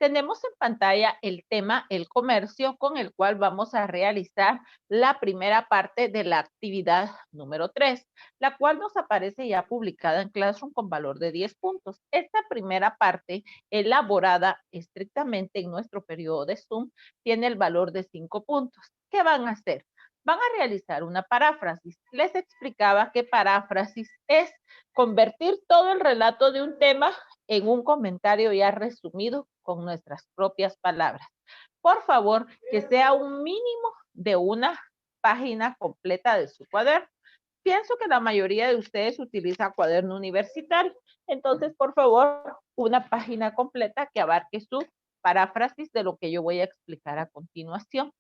Tenemos en pantalla el tema el comercio con el cual vamos a realizar la primera parte de la actividad número 3, la cual nos aparece ya publicada en Classroom con valor de 10 puntos. Esta primera parte, elaborada estrictamente en nuestro periodo de Zoom, tiene el valor de 5 puntos. ¿Qué van a hacer? Van a realizar una paráfrasis. Les explicaba que paráfrasis es convertir todo el relato de un tema en un comentario ya resumido con nuestras propias palabras. Por favor, que sea un mínimo de una página completa de su cuaderno. Pienso que la mayoría de ustedes utiliza cuaderno universitario. Entonces, por favor, una página completa que abarque su paráfrasis de lo que yo voy a explicar a continuación.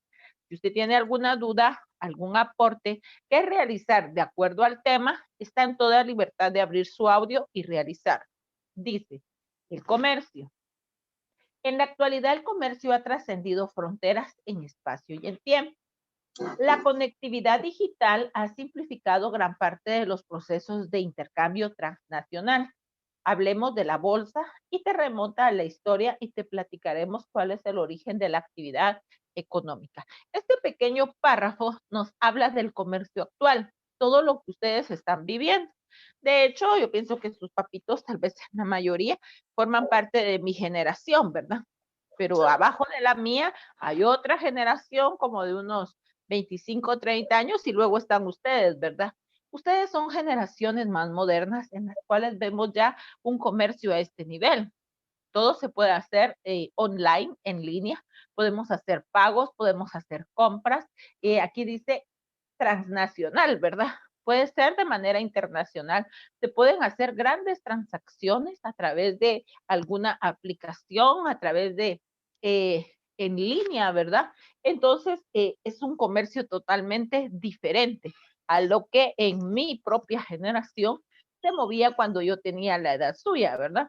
Si usted tiene alguna duda, algún aporte que realizar de acuerdo al tema, está en toda libertad de abrir su audio y realizar. Dice, el comercio. En la actualidad, el comercio ha trascendido fronteras en espacio y en tiempo. La conectividad digital ha simplificado gran parte de los procesos de intercambio transnacional. Hablemos de la bolsa y te remonta a la historia y te platicaremos cuál es el origen de la actividad económica. Este pequeño párrafo nos habla del comercio actual, todo lo que ustedes están viviendo. De hecho, yo pienso que sus papitos, tal vez en la mayoría, forman parte de mi generación, ¿verdad? Pero abajo de la mía hay otra generación como de unos 25, 30 años y luego están ustedes, ¿verdad? Ustedes son generaciones más modernas en las cuales vemos ya un comercio a este nivel. Todo se puede hacer online, en línea. Podemos hacer pagos, podemos hacer compras. Aquí dice transnacional, ¿verdad? Puede ser de manera internacional. Se pueden hacer grandes transacciones a través de alguna aplicación, a través de en línea, ¿verdad? Entonces, es un comercio totalmente diferente a lo que en mi propia generación se movía cuando yo tenía la edad suya, ¿verdad?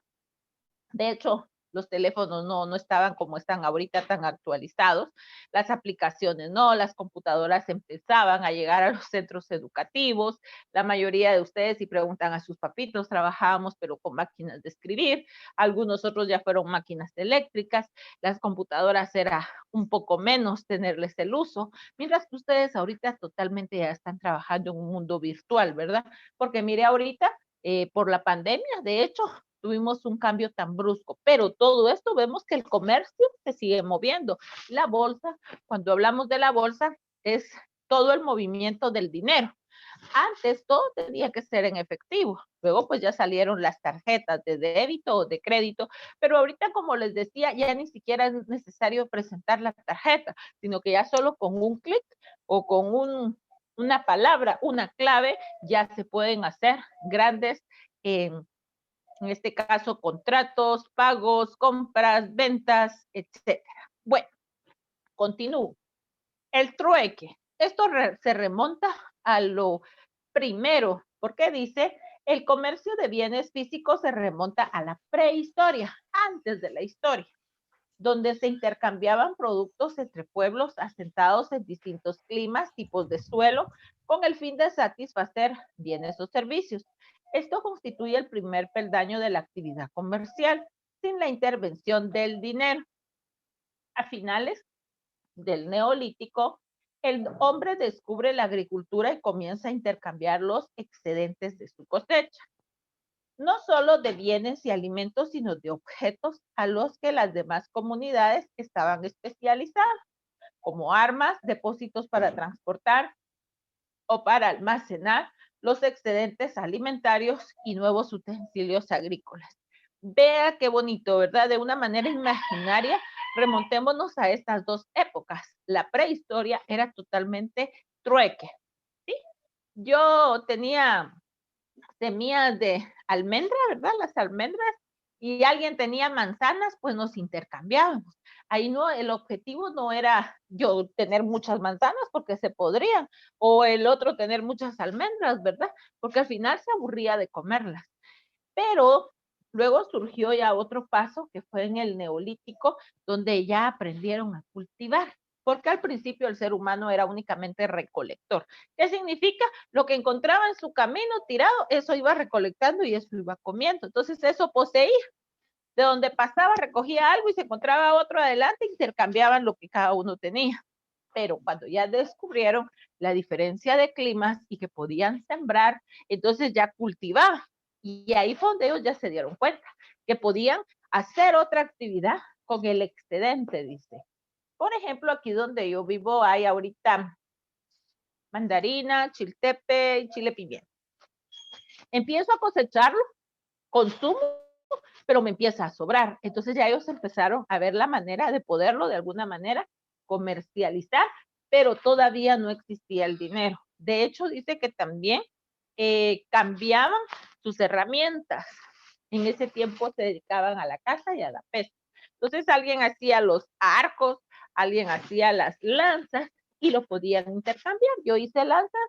De hecho, los teléfonos no estaban como están ahorita tan actualizados, las aplicaciones no, las computadoras empezaban a llegar a los centros educativos, la mayoría de ustedes, si preguntan a sus papitos, trabajábamos pero con máquinas de escribir, algunos otros ya fueron máquinas eléctricas, las computadoras era un poco menos tenerles el uso, mientras que ustedes ahorita totalmente ya están trabajando en un mundo virtual, ¿verdad? Porque mire ahorita, por la pandemia, de hecho, tuvimos un cambio tan brusco, pero todo esto vemos que el comercio se sigue moviendo. La bolsa, cuando hablamos de la bolsa, es todo el movimiento del dinero. Antes todo tenía que ser en efectivo, luego pues ya salieron las tarjetas de débito o de crédito, pero ahorita como les decía, ya ni siquiera es necesario presentar la tarjeta, sino que ya solo con un clic o con una palabra, una clave, ya se pueden hacer grandes en este caso, contratos, pagos, compras, ventas, etcétera. Bueno, continúo. El trueque. Esto se remonta a lo primero, porque dice, el comercio de bienes físicos se remonta a la prehistoria, antes de la historia, donde se intercambiaban productos entre pueblos asentados en distintos climas, tipos de suelo, con el fin de satisfacer bienes o servicios. Esto constituye el primer peldaño de la actividad comercial, sin la intervención del dinero. A finales del Neolítico, el hombre descubre la agricultura y comienza a intercambiar los excedentes de su cosecha, no solo de bienes y alimentos, sino de objetos a los que las demás comunidades estaban especializadas, como armas, depósitos para transportar o para almacenar los excedentes alimentarios y nuevos utensilios agrícolas. Vea qué bonito, ¿verdad? De una manera imaginaria, remontémonos a estas dos épocas. La prehistoria era totalmente trueque, ¿sí? Yo tenía semillas de almendra, ¿verdad? Las almendras, y alguien tenía manzanas, pues nos intercambiábamos. Ahí no, el objetivo no era yo tener muchas manzanas porque se podrían, o el otro tener muchas almendras, ¿verdad? Porque al final se aburría de comerlas. Pero luego surgió ya otro paso que fue en el Neolítico, donde ya aprendieron a cultivar, porque al principio el ser humano era únicamente recolector. ¿Qué significa? Lo que encontraba en su camino tirado, eso iba recolectando y eso iba comiendo. Entonces eso poseía. De donde pasaba, recogía algo y se encontraba otro adelante, intercambiaban lo que cada uno tenía. Pero cuando ya descubrieron la diferencia de climas y que podían sembrar, entonces ya cultivaban. Y ahí fue donde ellos ya se dieron cuenta que podían hacer otra actividad con el excedente, dice. Por ejemplo, aquí donde yo vivo hay ahorita mandarina, chiltepe y chile pimienta. Empiezo a cosecharlo, consumo, pero me empieza a sobrar. Entonces ya ellos empezaron a ver la manera de poderlo de alguna manera comercializar, pero todavía no existía el dinero. De hecho, dice que también cambiaban sus herramientas. En ese tiempo se dedicaban a la caza y a la pesca. Entonces alguien hacía los arcos, alguien hacía las lanzas y lo podían intercambiar. Yo hice lanzas,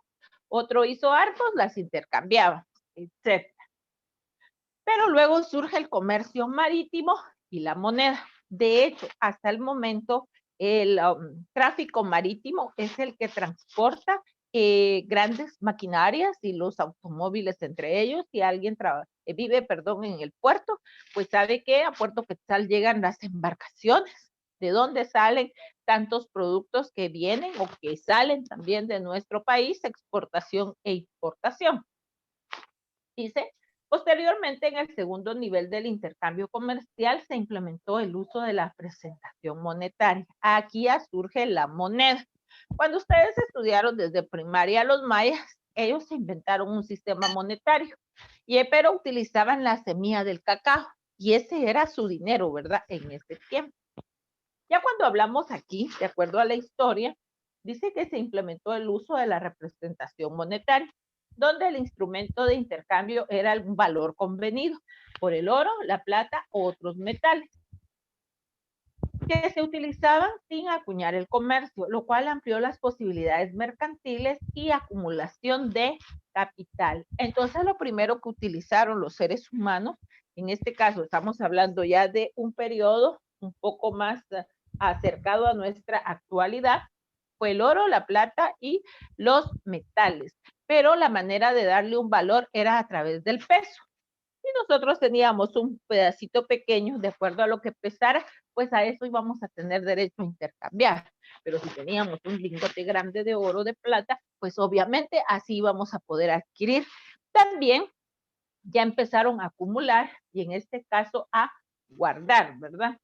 otro hizo arcos, las intercambiaban, etc. Pero luego surge el comercio marítimo y la moneda. De hecho, hasta el momento, el tráfico marítimo es el que transporta grandes maquinarias y los automóviles entre ellos. Si alguien vive, perdón, en el puerto, pues sabe que a Puerto Quetzal llegan las embarcaciones, de dónde salen tantos productos que vienen o que salen también de nuestro país, exportación e importación. Dice, posteriormente, en el segundo nivel del intercambio comercial se implementó el uso de la presentación monetaria. Aquí ya surge la moneda. Cuando ustedes estudiaron desde primaria los mayas, ellos inventaron un sistema monetario, pero utilizaban la semilla del cacao y ese era su dinero, ¿verdad? En ese tiempo. Ya cuando hablamos aquí, de acuerdo a la historia, dice que se implementó el uso de la representación monetaria, donde el instrumento de intercambio era un valor convenido por el oro, la plata u otros metales, que se utilizaban sin acuñar el comercio, lo cual amplió las posibilidades mercantiles y acumulación de capital. Entonces, lo primero que utilizaron los seres humanos, en este caso estamos hablando ya de un periodo un poco más acercado a nuestra actualidad, fue el oro, la plata y los metales. Pero la manera de darle un valor era a través del peso. Si nosotros teníamos un pedacito pequeño, de acuerdo a lo que pesara, pues a eso íbamos a tener derecho a intercambiar. Pero si teníamos un lingote grande de oro, de plata, pues obviamente así íbamos a poder adquirir. También ya empezaron a acumular y en este caso a guardar, ¿verdad?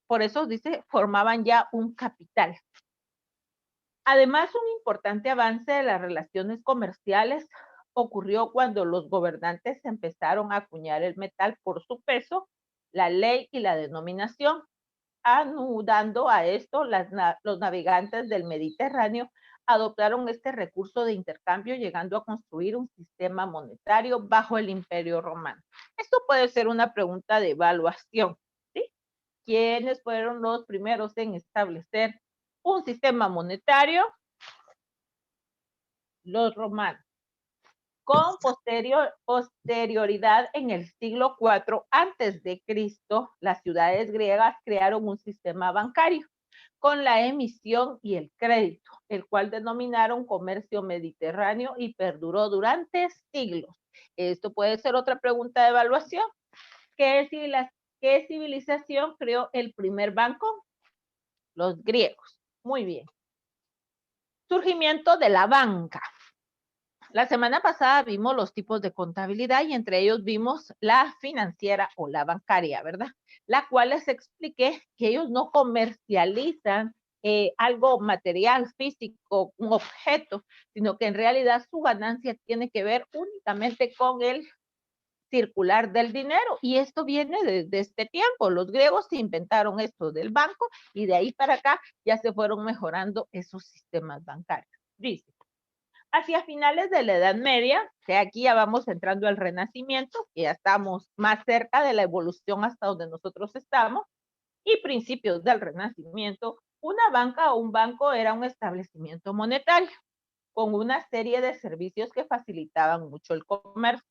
Por eso dice, formaban ya un capital. Además, un importante avance de las relaciones comerciales ocurrió cuando los gobernantes empezaron a acuñar el metal por su peso, la ley y la denominación. Anudando a esto, los navegantes del Mediterráneo adoptaron este recurso de intercambio, llegando a construir un sistema monetario bajo el Imperio Romano. Esto puede ser una pregunta de evaluación, ¿sí? ¿Quiénes fueron los primeros en establecer un sistema monetario? Los romanos. Con posterioridad en el siglo IV antes de Cristo, las ciudades griegas crearon un sistema bancario con la emisión y el crédito, el cual denominaron comercio mediterráneo y perduró durante siglos. Esto puede ser otra pregunta de evaluación. ¿Qué civilización creó el primer banco? Los griegos. Muy bien. Surgimiento de la banca. La semana pasada vimos los tipos de contabilidad y entre ellos vimos la financiera o la bancaria, ¿verdad? La cual les expliqué que ellos no comercializan algo material, físico, un objeto, sino que en realidad su ganancia tiene que ver únicamente con el circular del dinero. Y esto viene desde este tiempo. Los griegos inventaron esto del banco y de ahí para acá ya se fueron mejorando esos sistemas bancarios. Dice, hacia finales de la Edad Media, que aquí ya vamos entrando al Renacimiento, que ya estamos más cerca de la evolución hasta donde nosotros estamos, y principios del Renacimiento, una banca o un banco era un establecimiento monetario con una serie de servicios que facilitaban mucho el comercio.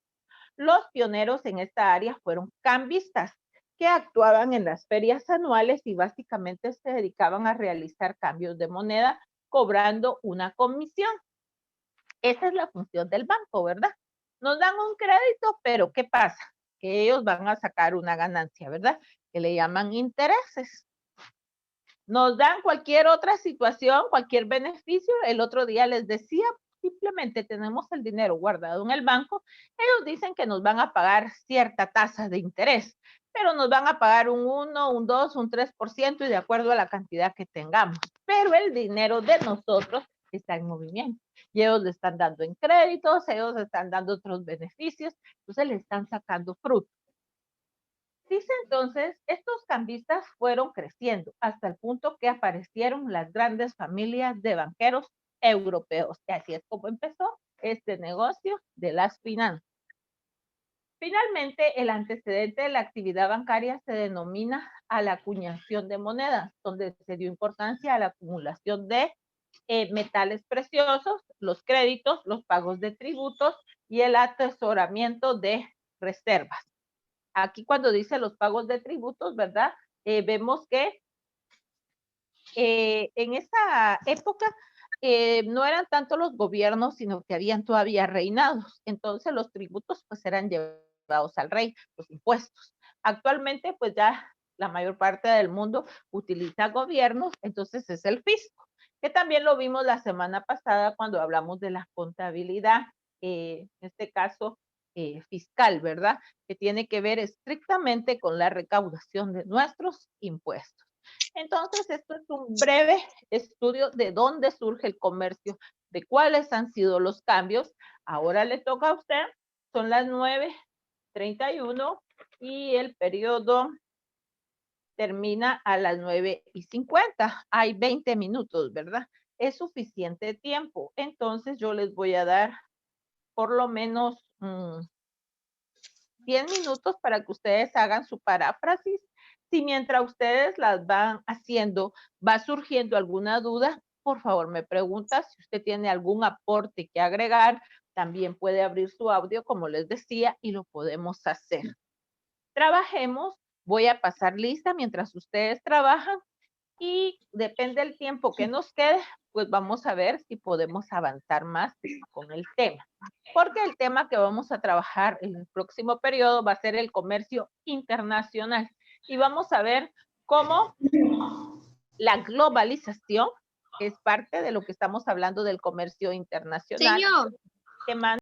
Los pioneros en esta área fueron cambistas, que actuaban en las ferias anuales y básicamente se dedicaban a realizar cambios de moneda cobrando una comisión. Esa es la función del banco, ¿verdad? Nos dan un crédito, pero ¿qué pasa? que ellos van a sacar una ganancia, ¿verdad? Que le llaman intereses. Nos dan cualquier otra situación, cualquier beneficio. El otro día les decía, simplemente tenemos el dinero guardado en el banco. Ellos dicen que nos van a pagar cierta tasa de interés, pero nos van a pagar un 1, un 2, un 3% y de acuerdo a la cantidad que tengamos. Pero el dinero de nosotros está en movimiento. Y ellos le están dando en créditos, ellos le están dando otros beneficios, entonces le están sacando fruto. Dice entonces, estos cambistas fueron creciendo hasta el punto que aparecieron las grandes familias de banqueros europeos. Y así es como empezó este negocio de las finanzas. Finalmente, el antecedente de la actividad bancaria se denomina a la acuñación de monedas, donde se dio importancia a la acumulación de metales preciosos, los créditos, los pagos de tributos y el atesoramiento de reservas. Aquí cuando dice los pagos de tributos, ¿verdad? Vemos que en esa época no eran tanto los gobiernos, sino que habían todavía reinados. Entonces los tributos pues eran llevados al rey, los impuestos. Actualmente pues ya la mayor parte del mundo utiliza gobiernos, entonces es el fisco, que también lo vimos la semana pasada cuando hablamos de la contabilidad, en este caso fiscal, ¿verdad? Que tiene que ver estrictamente con la recaudación de nuestros impuestos. Entonces, esto es un breve estudio de dónde surge el comercio, de cuáles han sido los cambios. Ahora le toca a usted, son las 9:31 y el periodo termina a las 9:50. Hay 20 minutos, ¿verdad? Es suficiente tiempo. Entonces, yo les voy a dar por lo menos 10 minutos para que ustedes hagan su paráfrasis. Si mientras ustedes las van haciendo, va surgiendo alguna duda, por favor me pregunta. Si usted tiene algún aporte que agregar, también puede abrir su audio, como les decía, y lo podemos hacer. Trabajemos, voy a pasar lista mientras ustedes trabajan y depende del tiempo que nos quede, pues vamos a ver si podemos avanzar más con el tema. Porque el tema que vamos a trabajar en el próximo periodo va a ser el comercio internacional. Y vamos a ver cómo la globalización es parte de lo que estamos hablando del comercio internacional. Señor. Que